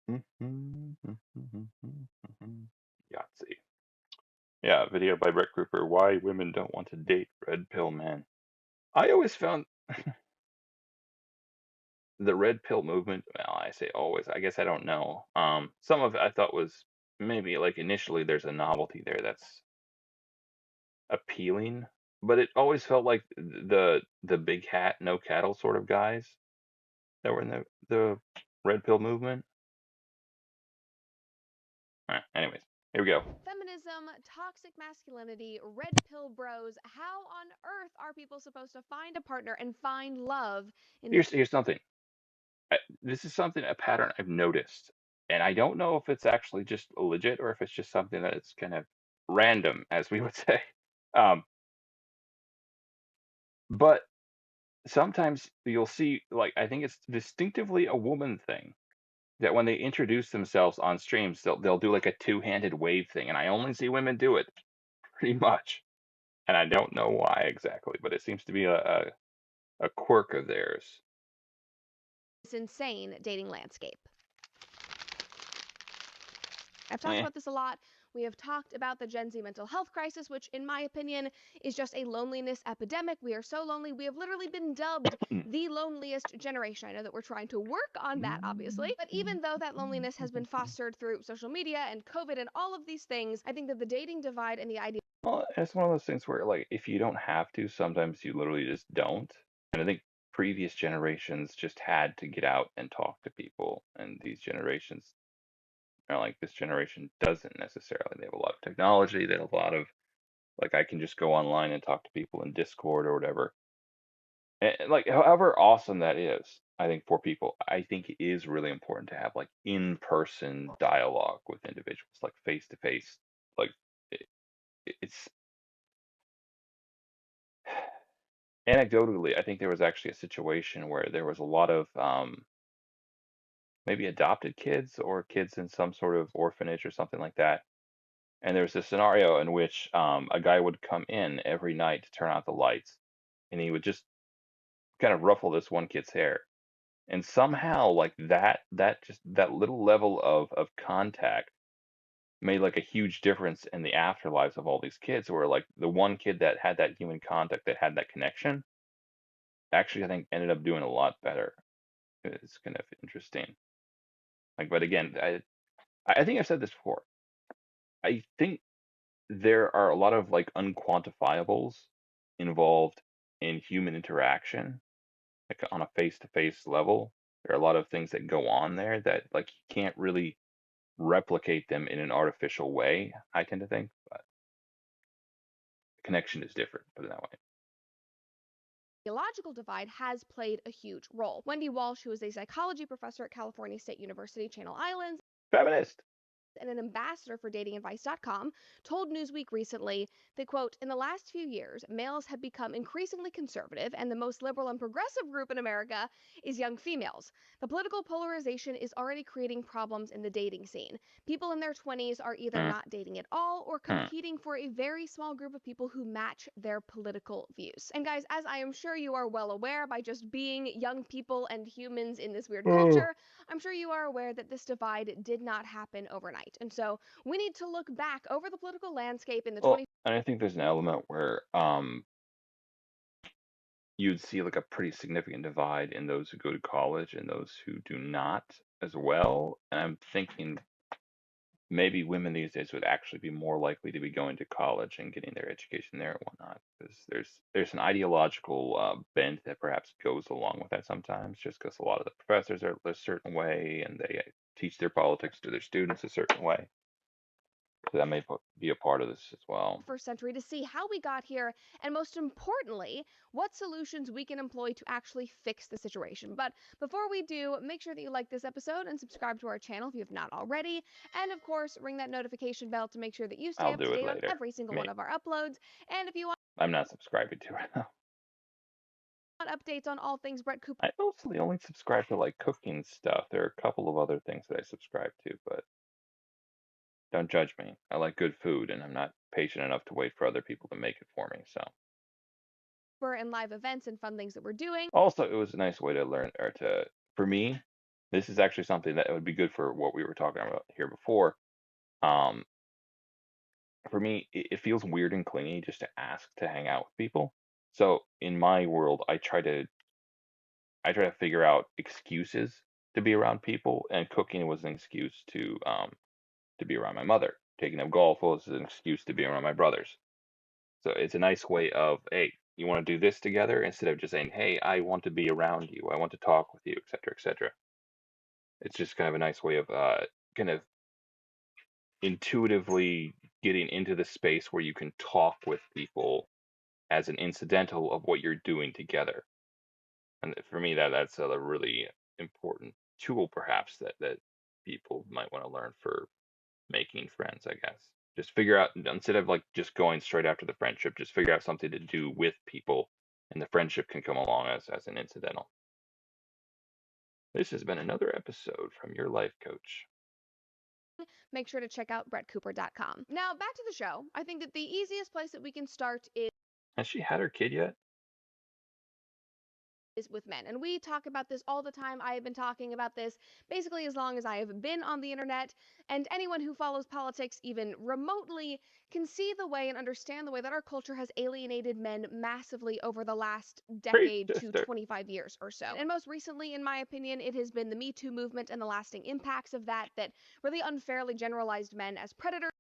Yahtzee. Yeah, video by Brett Grouper. Why women don't want to date red pill men. I always found the red pill movement. Well, I say always. I guess I don't know. Some of it I thought was maybe like initially there's a novelty there that's appealing, but it always felt like the big hat, no cattle sort of guys that were in the red pill movement. Anyways, here we go. Feminism, toxic masculinity, red pill bros. How on earth are people supposed to find a partner and find love in this? Here's something. This is something a pattern I've noticed, and I don't know if it's actually just legit or if it's just something that it's kind of random, as we would say. Um, but sometimes you'll see, like, I think it's distinctively a woman thing that when they introduce themselves on streams, they'll do like a two-handed wave thing, and I only see women do it pretty much, and I don't know why exactly, but it seems to be a quirk of theirs. Insane dating landscape. I've talked Eh. about this a lot. We have talked about the Gen Z mental health crisis, which, in my opinion, is just a loneliness epidemic. We are so lonely. We have literally been dubbed the loneliest generation. I know that we're trying to work on that, obviously. But even though that loneliness has been fostered through social media and COVID and all of these things, I think that the dating divide and the idea. Well, it's one of those things where, like, if you don't have to, sometimes you literally just don't. And I think previous generations just had to get out and talk to people, and these generations are like this generation doesn't necessarily. They have a lot of technology. They have a lot of like I can just go online and talk to people in Discord or whatever. And like, however awesome that is, I think for people, I think it is really important to have like in-person dialogue with individuals, like face to face. Like, it, it's anecdotally, I think there was actually a situation where there was a lot of maybe adopted kids or kids in some sort of orphanage or something like that. And there was a scenario in which a guy would come in every night to turn out the lights, and he would just kind of ruffle this one kid's hair. And somehow, like that little level of contact made like a huge difference in the afterlives of all these kids. Where like the one kid that had that human contact, that had that connection, actually I think ended up doing a lot better. It's kind of interesting. Like, but again, I think I've said this before. I think there are a lot of like unquantifiables involved in human interaction, like on a face-to-face level. There are a lot of things that go on there that like you can't really replicate them in an artificial way, I tend to think, but connection is different, put it that way. Theological divide has played a huge role. Wendy Walsh, who is a psychology professor at California State University, Channel Islands, Feminist. and an ambassador for datingadvice.com, told Newsweek recently that, quote, in the last few years, males have become increasingly conservative, and the most liberal and progressive group in America is young females. The political polarization is already creating problems in the dating scene. People in their 20s are either Hmm. not dating at all or Hmm. competing for a very small group of people who match their political views. And guys, as I am sure you are well aware by just being young people and humans in this weird Oh. culture, I'm sure you are aware that this divide did not happen overnight. And so we need to look back over the political landscape in the Well, 20. and I think there's an element where you'd see like a pretty significant divide in those who go to college and those who do not as well. And I'm thinking maybe women these days would actually be more likely to be going to college and getting their education there and whatnot, because there's an ideological bent that perhaps goes along with that sometimes, just because a lot of the professors are a certain way and they teach their politics to their students a certain way. So that may be a part of this as well. First century to see how we got here and most importantly what solutions we can employ to actually fix the situation. But before we do, make sure that you like this episode and subscribe to our channel if you have not already, and of course ring that notification bell to make sure that you stay I'll up to do it date on later. every single one Me. of our uploads. And if you want I'm not subscribing to it now. updates on all things Brett Cooper, I mostly only subscribe to like cooking stuff. There are a couple of other things that I subscribe to, but don't judge me. I like good food, and I'm not patient enough to wait for other people to make it for me. So, and live events and fun things that we're doing. also, it was a nice way to learn, or to, for me, this is actually something that would be good for what we were talking about here before. Um, for me, it feels weird and clingy just to ask to hang out with people. So in my world, I try to figure out excuses to be around people, and cooking was an excuse to be around my mother. Taking up golf was an excuse to be around my brothers. So it's a nice way of, hey, you want to do this together instead of just saying, hey, I want to be around you, I want to talk with you, etc., etc. It's just kind of a nice way of kind of intuitively getting into the space where you can talk with people as an incidental of what you're doing together. And for me, that's a really important tool, perhaps that people might want to learn for making friends, I guess. Just figure out, instead of like just going straight after the friendship, just figure out something to do with people, and the friendship can come along as an incidental. This has been another episode from your life coach. Make sure to check out brettcooper.com. Now, back to the show. I think that the easiest place that we can start Has she had her kid yet? is with men. And we talk about this all the time. I have been talking about this basically as long as I have been on the internet. And anyone who follows politics even remotely can see the way and understand the way that our culture has alienated men massively over the last Great decade to sister. 25 years or so. And most recently, in my opinion, it has been the Me Too movement and the lasting impacts of that that really unfairly generalized men as predators.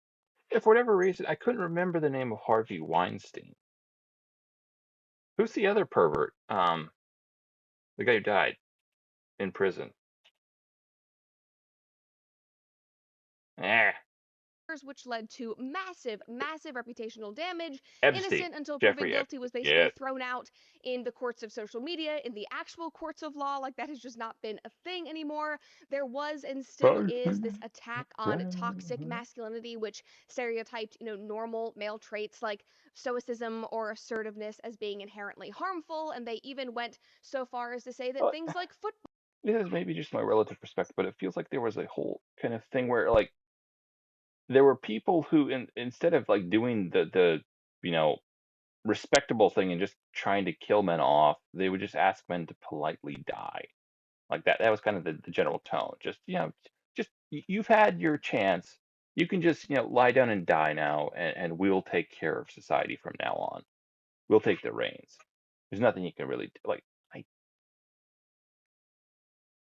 If for whatever reason I couldn't remember the name of Harvey Weinstein. Who's the other pervert? The guy who died in prison. Eh, Which led to massive, massive reputational damage. Epstein. Innocent until proven Jeffrey guilty Epstein. was basically Yes. thrown out in the courts of social media, in the actual courts of law. Like, that has just not been a thing anymore. There was and still is this attack on toxic masculinity, which stereotyped, normal male traits like stoicism or assertiveness as being inherently harmful. And they even went so far as to say that Well, things like football. this is maybe just my relative perspective, but it feels like there was a whole kind of thing where like there were people who instead of like doing the you know respectable thing and just trying to kill men off, they would just ask men to politely die. Like that was kind of the general tone. Just just you've had your chance. You can just lie down and die now, and we'll take care of society from now on. We'll take the reins. There's nothing you can really do. Like I,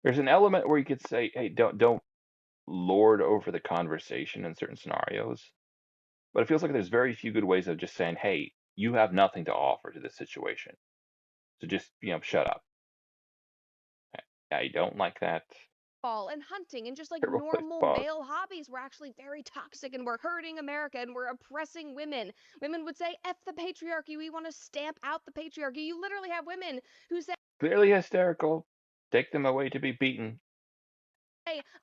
there's an element where you could say, hey, don't lord over the conversation in certain scenarios. But it feels like there's very few good ways of just saying, hey, you have nothing to offer to this situation. So just, shut up. I don't like that. And hunting and just like Terrible place to normal pause. male hobbies were actually very toxic and were hurting America and were oppressing women. Women would say, F the patriarchy, we want to stamp out the patriarchy. You literally have women who say, Clearly hysterical. Take them away to be beaten.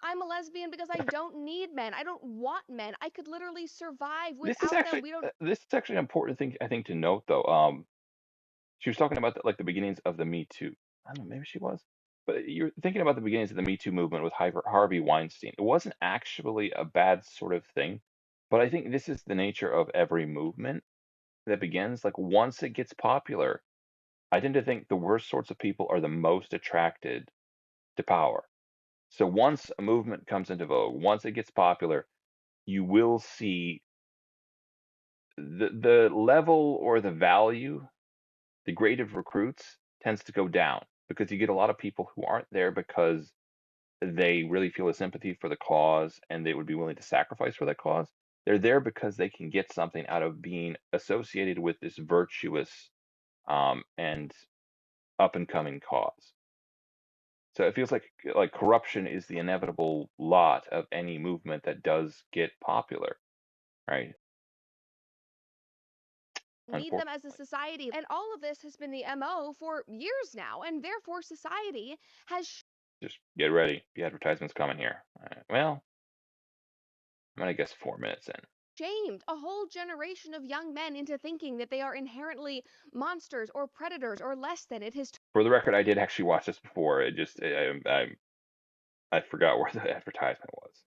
I'm a lesbian because I don't need men. I don't want men. I could literally survive This is without them. actually We don't. this is actually an important thing I think to note though. She was talking about like the beginnings of the Me Too. I don't know, maybe she was. But you're thinking about the beginnings of the Me Too movement with Harvey Weinstein. It wasn't actually a bad sort of thing, but I think this is the nature of every movement that begins. Like once it gets popular, I tend to think the worst sorts of people are the most attracted to power. So once a movement comes into vogue, once it gets popular, you will see the level or the value, the grade of recruits tends to go down because you get a lot of people who aren't there because they really feel a sympathy for the cause and they would be willing to sacrifice for that cause. They're there because they can get something out of being associated with this virtuous and up and coming cause. So it feels like corruption is the inevitable lot of any movement that does get popular, right? Need them as a Unfortunately, society. And all of this has been the MO for years now. And therefore, society has just get ready. The advertisement's coming here. Well, I'm gonna guess 4 minutes in. shamed a whole generation of young men into thinking that they are inherently monsters or predators or less than. It has For the record, I did actually watch this before. It just I forgot where the advertisement was.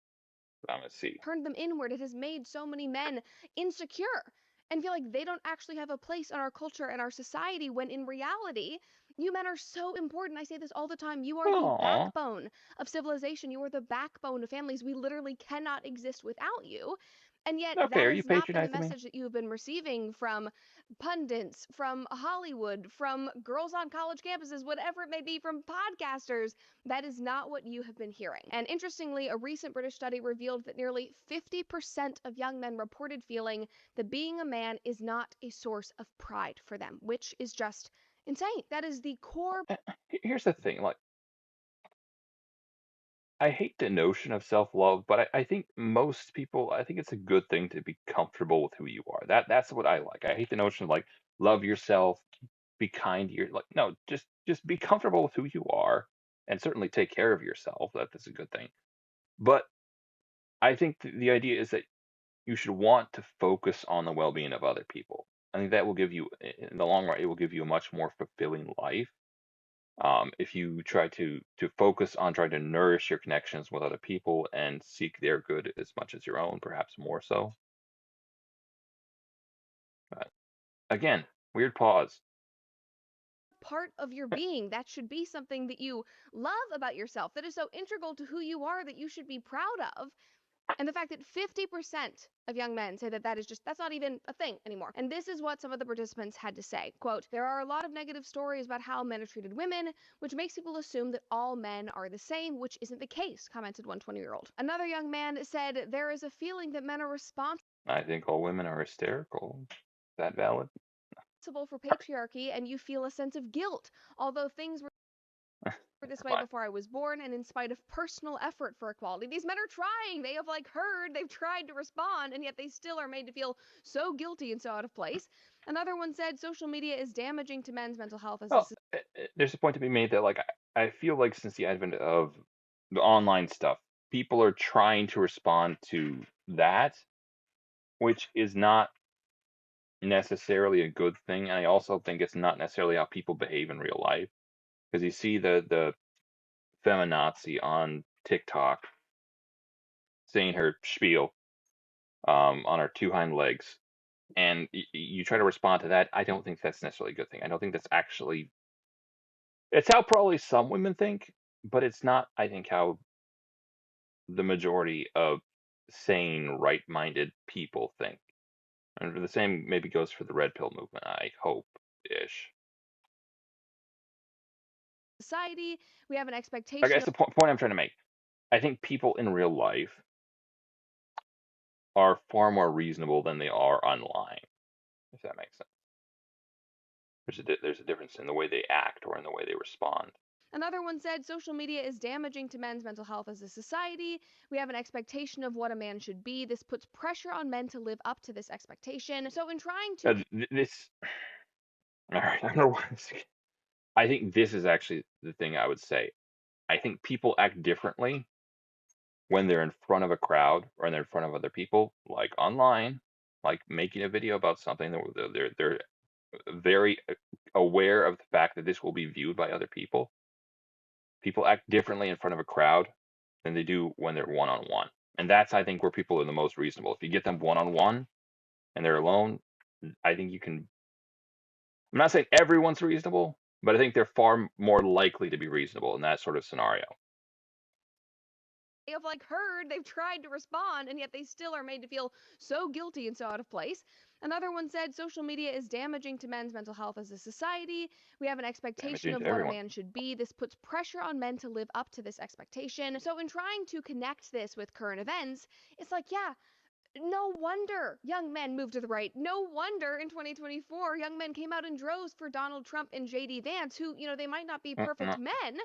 I'm gonna see. turned them inward. It has made so many men insecure and feel like they don't actually have a place in our culture and our society when in reality You men are so important. I say this all the time. You are the Aw. backbone of civilization. You are the backbone of families. We literally cannot exist without you. And yet, Okay, that are you has not been the patronizing me? message that you have been receiving from pundits, from Hollywood, from girls on college campuses, whatever it may be, from podcasters. That is not what you have been hearing. And interestingly, a recent British study revealed that nearly 50% of young men reported feeling that being a man is not a source of pride for them, which is just insane. That is the core Here's the thing, like, I hate the notion of self-love, but I think most people, I think it's a good thing to be comfortable with who you are. That's what I like. I hate the notion of like love yourself, be kind to your like no, just be comfortable with who you are and certainly take care of yourself. That's a good thing. But I think the idea is that you should want to focus on the well-being of other people. I think that will give you, in the long run, it will give you a much more fulfilling life. If you try to focus on trying to nourish your connections with other people and seek their good as much as your own, perhaps more so. But again, weird pause. part of your being. That should be something that you love about yourself, that is so integral to who you are, that you should be proud of. And the fact that 50% of young men say that that's not even a thing anymore. And this is what some of the participants had to say. Quote, there are a lot of negative stories about how men have treated women, which makes people assume that all men are the same, which isn't the case, commented one 20-year-old. Another young man said, there is a feeling that men are responsible I think all women are hysterical. Is that valid? for patriarchy, and you feel a sense of guilt, although things were this way Fine. before I was born, and in spite of personal effort for equality. These men are trying. They have heard, they've tried to respond, and yet they still are made to feel so guilty and so out of place. Another one said social media is damaging to men's mental health as a Well, there's a point to be made that like I feel like since the advent of the online stuff, people are trying to respond to that, which is not necessarily a good thing. And I also think it's not necessarily how people behave in real life. Because you see the feminazi on TikTok saying her spiel on her two hind legs, and you try to respond to that. I don't think that's necessarily a good thing. I don't think that's actually. It's how probably some women think, but it's not. I think how the majority of sane, right-minded people think. And the same maybe goes for the red pill movement. I hope ish. society. We have an I expectation guess of the point I'm trying to make. I think people in real life are far more reasonable than they are online, if that makes sense. There's a difference in the way they act or in the way they respond. Another one said social media is damaging to men's mental health as a society. We have an expectation of what a man should be. This puts pressure on men to live up to this expectation. So, in trying to This, all right, I don't know why. I think this is actually the thing I would say. I think people act differently when they're in front of a crowd or when they're in front of other people, like online, like making a video about something. They're very aware of the fact that this will be viewed by other people. People act differently in front of a crowd than they do when they're one on one. And that's, I think, where people are the most reasonable. If you get them one on one and they're alone, I think you can. I'm not saying everyone's reasonable, but I think they're far more likely to be reasonable in that sort of scenario. have heard, they've tried to respond, and yet they still are made to feel so guilty and so out of place. Another one said social media is damaging to men's mental health as a society. We have an expectation Damaging of to what a everyone. man should be. This puts pressure on men to live up to this expectation. So, in trying to connect this with current events, it's yeah, no wonder young men moved to the right. No wonder in 2024 young men came out in droves for Donald Trump and JD Vance, who, they might not be perfect No. men,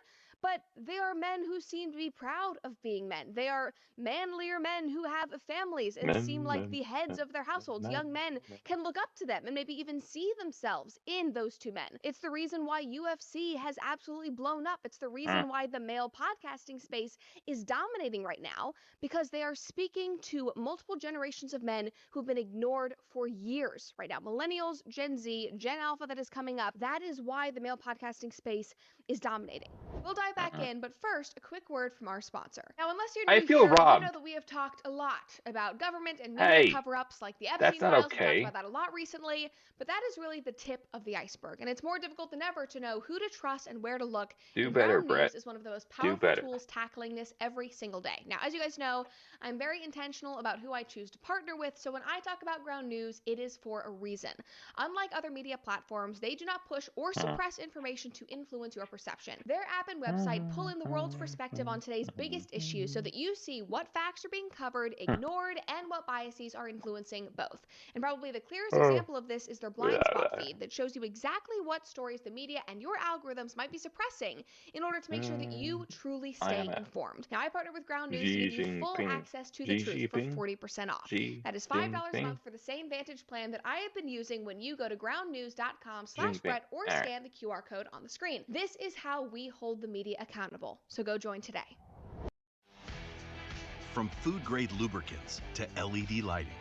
but they are men who seem to be proud of being men. They are manlier men who have families and seem Men, like men, the heads men, of their men, households. men, Young men men. can look up to them and maybe even see themselves in those two men. It's the reason why UFC has absolutely blown up. It's the Mm. reason why the male podcasting space is dominating right now, because they are speaking to multiple generations of men who've been ignored for years right now. Millennials, Gen Z, Gen Alpha that is coming up. That is why the male podcasting space is dominating. We'll dive right back in, but first, a quick word from our sponsor. Now, unless you're I new feel here, you know robbed. that we have talked a lot about government and media Hey, cover ups like the that's Epstein not files. We've talked okay. about that a lot recently, but that is really the tip of the iceberg, and it's more difficult than ever to know who to trust and where to look. Do And better, Ground Brett. News is one of the most Do powerful better. tools tackling this every single day. Now, as you guys know, I'm very intentional about who I choose to partner with, so when I talk about Ground News, it is for a reason. Unlike other media platforms, they do not push or suppress information to influence your perception. Their app and website pull in the world's perspective on today's biggest issues so that you see what facts are being covered, ignored, and what biases are influencing both. And probably the clearest example of this is their blind spot feed that shows you exactly what stories the media and your algorithms might be suppressing in order to make sure that you truly I stay am at informed. Now, I partner with Ground News to Xi give you full Jinping. access to the Xi truth for Jinping. 40% off. Xi That is $5 a Jinping. month for the same Vantage plan that I have been using when you go to groundnews.com/Brett Jinping. or All right. scan the QR code on the screen. This is how we hold the media accountable. So go join today. From food-grade lubricants to LED lighting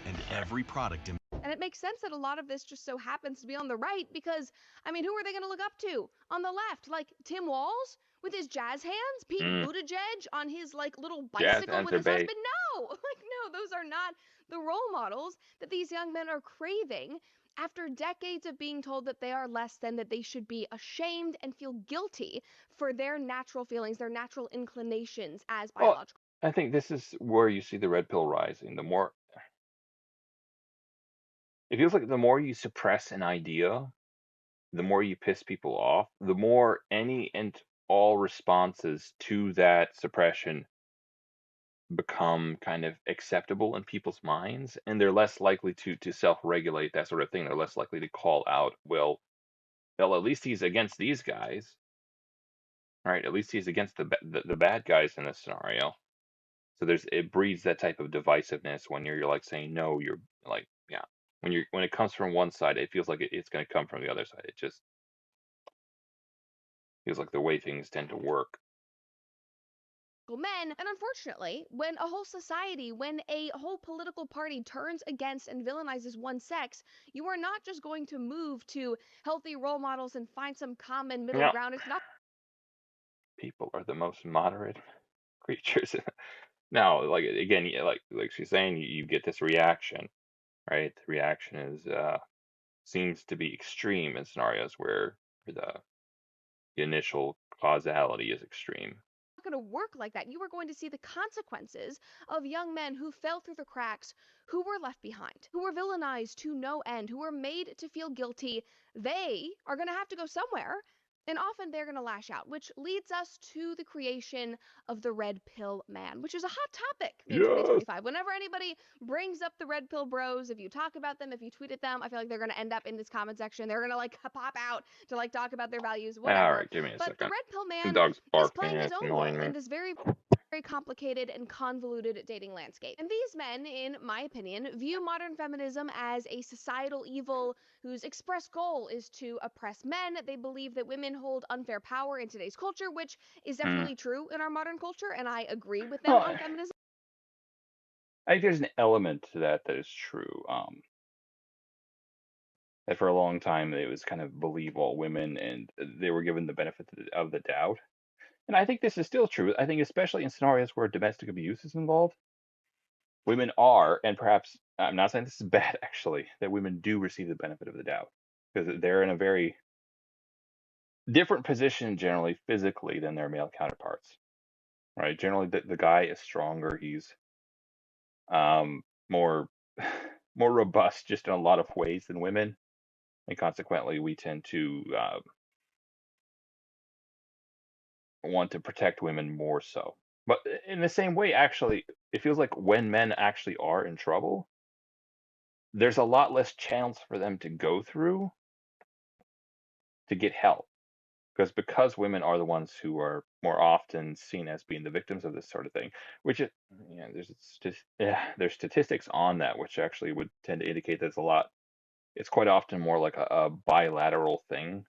and every product in And it makes sense that a lot of this just so happens to be on the right because, I mean, who are they going to look up to on the left? Like Tim Walz with his jazz hands? Pete Mm. Buttigieg on his like little Jazz bicycle hands with are his bait. husband? No! Like, no, those are not the role models that these young men are craving after decades of being told that they are less than, that they should be ashamed and feel guilty for their natural feelings, their natural inclinations as Well, biological. I think this is where you see the red pill rising. The more it feels like the more you suppress an idea, the more you piss people off, the more any and all responses to that suppression become kind of acceptable in people's minds, and they're less likely to self-regulate that sort of thing. They're less likely to call out, well, at least he's against these guys, right? At least he's against the bad guys in this scenario. So it breeds that type of divisiveness when you're like saying no, you're like, yeah. When it comes from one side, it feels like it's going to come from the other side. It just feels like the way things tend to work. Men. And unfortunately, when a whole society, when a whole political party turns against and villainizes one sex, you are not just going to move to healthy role models and find some common middle Yeah, ground. It's not people are the most moderate creatures. Now, like again, like she's saying, you get this reaction, right? The reaction is seems to be extreme in scenarios where the initial causality is extreme. going to work like that. You are going to see the consequences of young men who fell through the cracks, who were left behind, who were villainized to no end, who were made to feel guilty. They are going to have to go somewhere. And often they're going to lash out, which leads us to the creation of the red pill man, which is a hot topic in Yes. 2025. Whenever anybody brings up the red pill bros, if you talk about them, if you tweet at them, I feel like they're going to end up in this comment section. They're going to like pop out to like talk about their values, All whatever. right, give me a But the second. red pill The man dog's is barking. playing his It's own annoying role me. in this very complicated and convoluted dating landscape. And these men, in my opinion, view modern feminism as a societal evil whose express goal is to oppress men. They believe that women hold unfair power in today's culture, which is Hmm. definitely true in our modern culture, and I agree with them Well, on feminism. I think there's an element to that is true. That for a long time it was kind of believe all women, and they were given the benefit of the doubt. And I think this is still true. I think especially in scenarios where domestic abuse is involved, women are, and perhaps I'm not saying this is bad actually, that women do receive the benefit of the doubt because they're in a very different position generally physically than their male counterparts, right? Generally, the guy is stronger. He's more more robust just in a lot of ways than women, and consequently, we tend to want to protect women more so. But in the same way, actually, it feels like when men actually are in trouble, there's a lot less chance for them to go through to get help. Because women are the ones who are more often seen as being the victims of this sort of thing, which it, yeah, there's statistics on that which actually would tend to indicate that it's a lot. It's quite often more like a bilateral thing.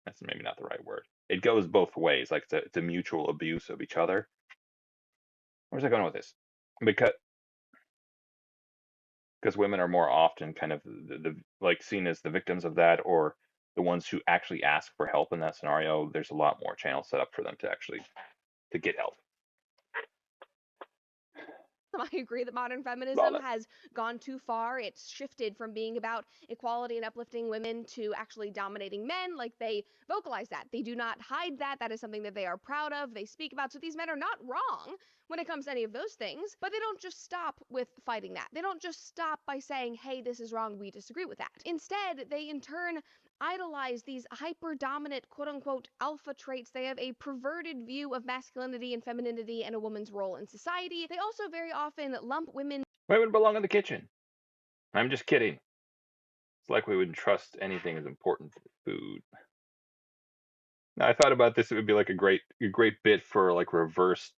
That's maybe not the right word. It goes both ways, like it's a mutual abuse of each other. Where's I going with this? Because women are more often kind of the like seen as the victims of that, or the ones who actually ask for help in that scenario, there's a lot more channels set up for them to actually to get help. I agree that modern Love feminism it. has gone too far. It's shifted from being about equality and uplifting women to actually dominating men. Like, they vocalize that. They do not hide that. That is something that they are proud of. They speak about. So these men are not wrong when it comes to any of those things, but they don't just stop with fighting that. They don't just stop by saying, hey, this is wrong, we disagree with that. Instead, they in turn idolize these hyper dominant, quote unquote, alpha traits. They have a perverted view of masculinity and femininity and a woman's role in society. They also very often lump women. Women belong in the kitchen. I'm just kidding. It's like we wouldn't trust anything as important as food. Now, I thought about this. It would be like a great bit for like reverse,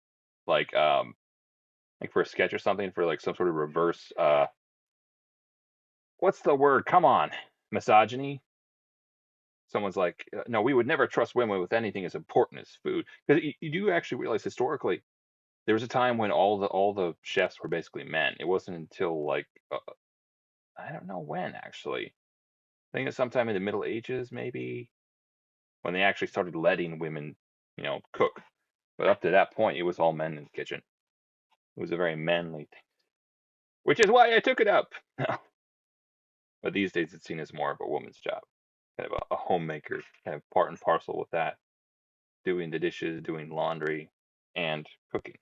like like for a sketch or something for like some sort of reverse. What's the word? Come on, misogyny. Someone's like, no, we would never trust women with anything as important as food. Because you do actually realize historically, there was a time when all the chefs were basically men. It wasn't until like I don't know when actually. I think it's sometime in the Middle Ages maybe when they actually started letting women, cook. But up to that point, it was all men in the kitchen. It was a very manly thing, which is why I took it up. But these days, it's seen as more of a woman's job, kind of a homemaker, kind of part and parcel with that, doing the dishes, doing laundry, and cooking.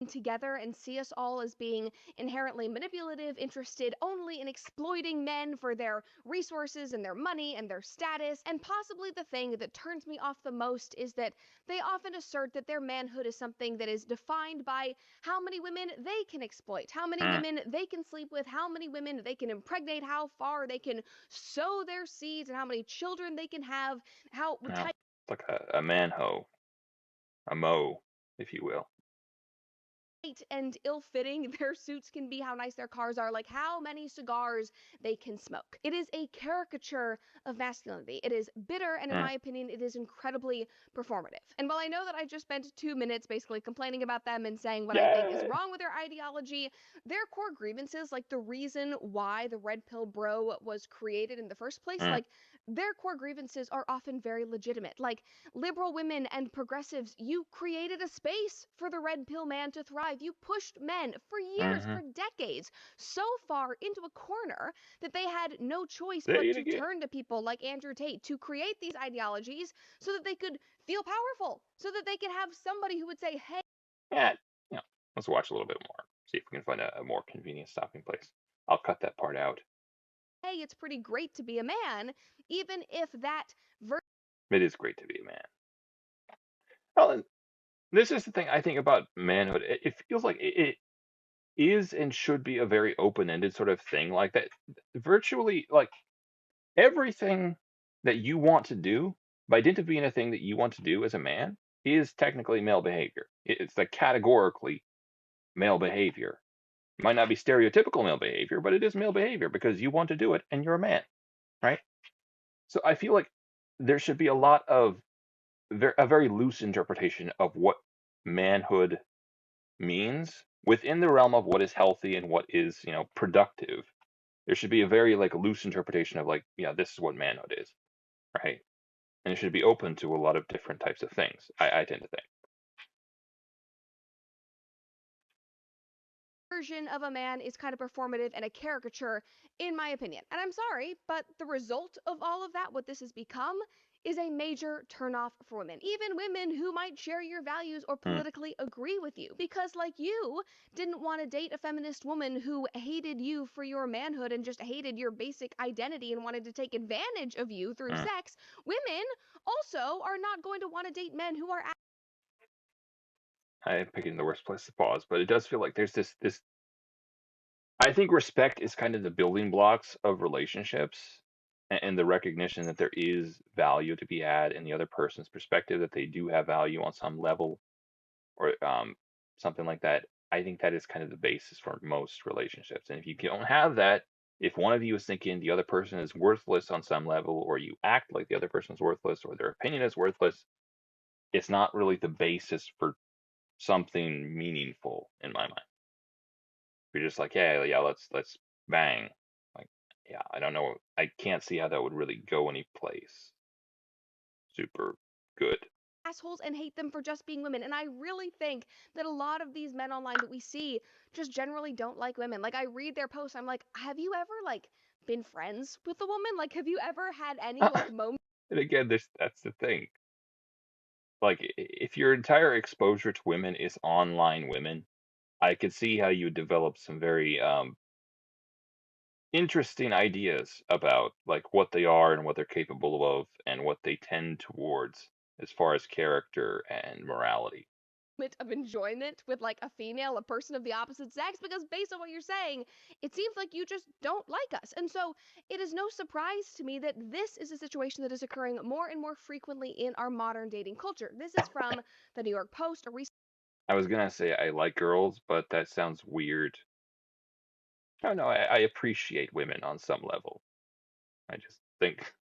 Together and see us all as being inherently manipulative, interested only in exploiting men for their resources and their money and their status. And possibly the thing that turns me off the most is that they often assert that their manhood is something that is defined by how many women they can exploit, how many Mm, women they can sleep with, how many women they can impregnate, how far they can sow their seeds, and how many children they can have, how yeah, tight it's like a manho, a mo, if you will. and ill-fitting their suits can be, how nice their cars are, like how many cigars they can smoke. It is a caricature of masculinity. It is bitter, and in Mm, my opinion, it is incredibly performative. And while I know that I just spent 2 minutes basically complaining about them and saying what I think is yay! wrong with their ideology, their core grievances, like the reason why the Red Pill Bro was created in the first place, Mm, like their core grievances are often very legitimate. Like, liberal women and progressives, you created a space for the red pill man to thrive. You pushed men for years, mm-hmm. for decades, so far into a corner that they had no choice Say but it to again. turn to people like Andrew Tate to create these ideologies so that they could feel powerful, so that they could have somebody who would say, hey, Yeah, let's watch a little bit more. See if we can find a more convenient stopping place. I'll cut that part out. it's pretty great to be a man, even if that It is great to be a man. Well, and this is the thing I think about manhood. It feels like it is and should be a very open-ended sort of thing. Like that, virtually, like everything that you want to do, by dint of being a thing that you want to do as a man, is technically male behavior. It's like categorically male behavior. It might not be stereotypical male behavior, but it is male behavior because you want to do it and you're a man, right? So I feel like there should be a lot of a very loose interpretation of what manhood means within the realm of what is healthy and what is, productive. There should be a very like loose interpretation of like, yeah, this is what manhood is, right? And it should be open to a lot of different types of things. I tend to think. version of a man is kind of performative and a caricature, in my opinion. And I'm sorry, but the result of all of that, what this has become, is a major turnoff for women. Even women who might share your values or Hmm. politically agree with you. Because, like you, didn't want to date a feminist woman who hated you for your manhood and just hated your basic identity and wanted to take advantage of you through Hmm. sex, women also are not going to want to date men who are. I am picking the worst place to pause, but it does feel like there's this. I think respect is kind of the building blocks of relationships, and the recognition that there is value to be had in the other person's perspective, that they do have value on some level, or something like that. I think that is kind of the basis for most relationships. And if you don't have that, if one of you is thinking the other person is worthless on some level, or you act like the other person is worthless, or their opinion is worthless, it's not really the basis for something meaningful in my mind. You're just like, yeah, yeah, let's bang. Like, yeah, I don't know. I can't see how that would really go any place super good. Assholes and hate them for just being women. And I really think that a lot of these men online that we see just generally don't like women. Like I read their posts, I'm like, have you ever like been friends with a woman? Like have you ever had any like moment And again, that's the thing. Like, if your entire exposure to women is online women, I could see how you would develop some very interesting ideas about like what they are and what they're capable of and what they tend towards as far as character and morality. of enjoyment with like a female, a person of the opposite sex? Because based on what you're saying, it seems like you just don't like us. And so it is no surprise to me that this is a situation that is occurring more and more frequently in our modern dating culture. This is from the New York Post, a recent I was gonna say I like girls, but that sounds weird. I don't know. I appreciate women on some level. I just think,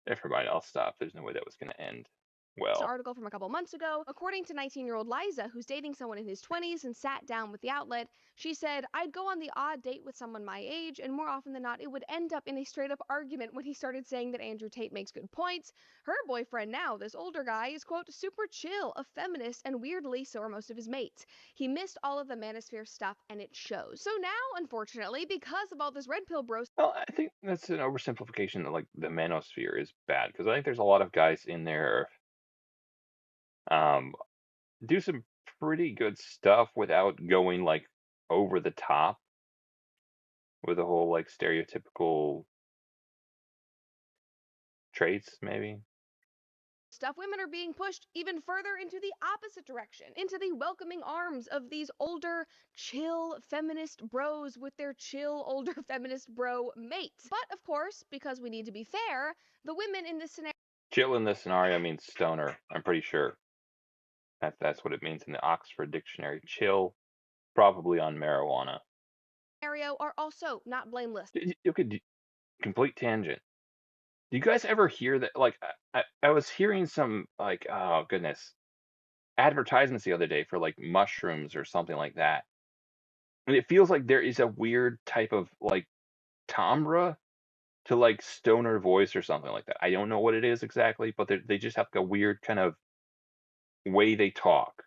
never mind. I'll stop. There's no way that was gonna end well. article from a couple months ago. According to 19-year-old Liza, who's dating someone in his 20s and sat down with the outlet, she said, I'd go on the odd date with someone my age, and more often than not, it would end up in a straight up argument when he started saying that Andrew Tate makes good points. Her boyfriend now, this older guy, is, quote, super chill, a feminist, and weirdly, so are most of his mates. He missed all of the manosphere stuff, and it shows. So now, unfortunately, because of all this red pill bro Well, I think that's an oversimplification that like the manosphere is bad because I think there's a lot of guys in there um do some pretty good stuff without going like over the top with the whole like stereotypical traits maybe. stuff, women are being pushed even further into the opposite direction, into the welcoming arms of these older, chill feminist bros with their chill, older feminist bro mates. But of course, because we need to be fair, the women in this Chill in this scenario means stoner. I'm pretty sure that's what it means in the Oxford Dictionary. Chill, probably on marijuana. scenario are also not blameless. Okay, complete tangent. Do you guys ever hear that? Like, I was hearing some like, oh goodness, advertisements the other day for like mushrooms or something like that, and it feels like there is a weird type of like timbre to like stoner voice or something like that. I don't know what it is exactly, but they just have like a weird kind of way they talk.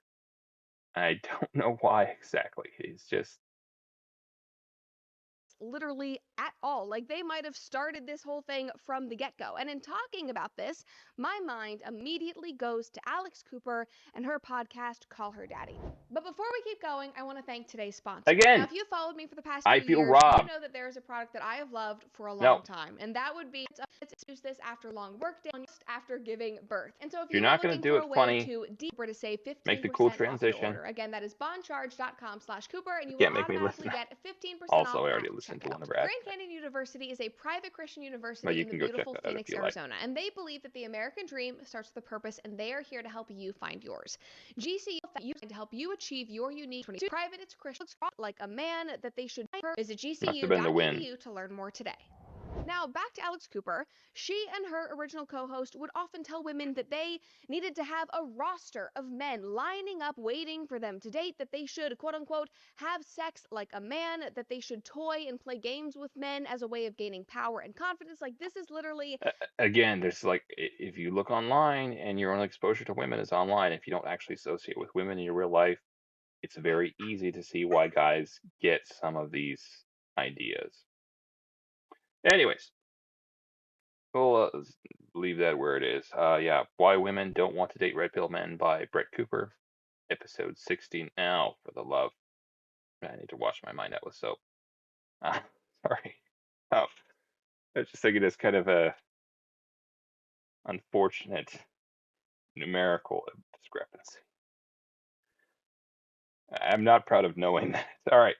I don't know why exactly. It's just Literally at all. Like they might have started this whole thing from the get go. And in talking about this, my mind immediately goes to Alex Cooper and her podcast, Call Her Daddy. But before we keep going, I want to thank today's sponsor. Now, again, if you followed me for the past I few feel years, you robbed. know that there is a product that I have loved for a No, long time, and that would be to use this after long work day, just after giving birth. And so if if you're you are not gonna looking do for it a way funny, to deeper to save make 15% the cool off your transition. order, again, that is bondcharge.com/Cooper, and You you will can't make me automatically listen. get 15% Also, off I at already listened to one checkout. of our ads, Grand Canyon University is a private Christian but university you in the can go check beautiful that out if Phoenix, you like. Arizona, and they believe that the American dream starts with a purpose, and they are here to help you find yours. GCU to help you achieve your unique 22 private, it's Christian, like a man that they should visit Must have been the win. gcu.edu to learn more today. Now, back to Alex Cooper. She and her original co host would often tell women that they needed to have a roster of men lining up waiting for them to date, that they should, quote unquote, have sex like a man, that they should toy and play games with men as a way of gaining power and confidence. Like, this is literally Again, there's like if you look online and your only exposure to women is online, if you don't actually associate with women in your real life, it's very easy to see why guys get some of these ideas. Anyways, we'll leave that where it is. Yeah, Why Women Don't Want to Date Red Pill Men by Brett Cooper, episode 16. Now, for the love, I need to wash my mind out with soap. Ah, sorry. Oh, I was just thinking it's kind of a unfortunate numerical discrepancy. I'm not proud of knowing that. All right.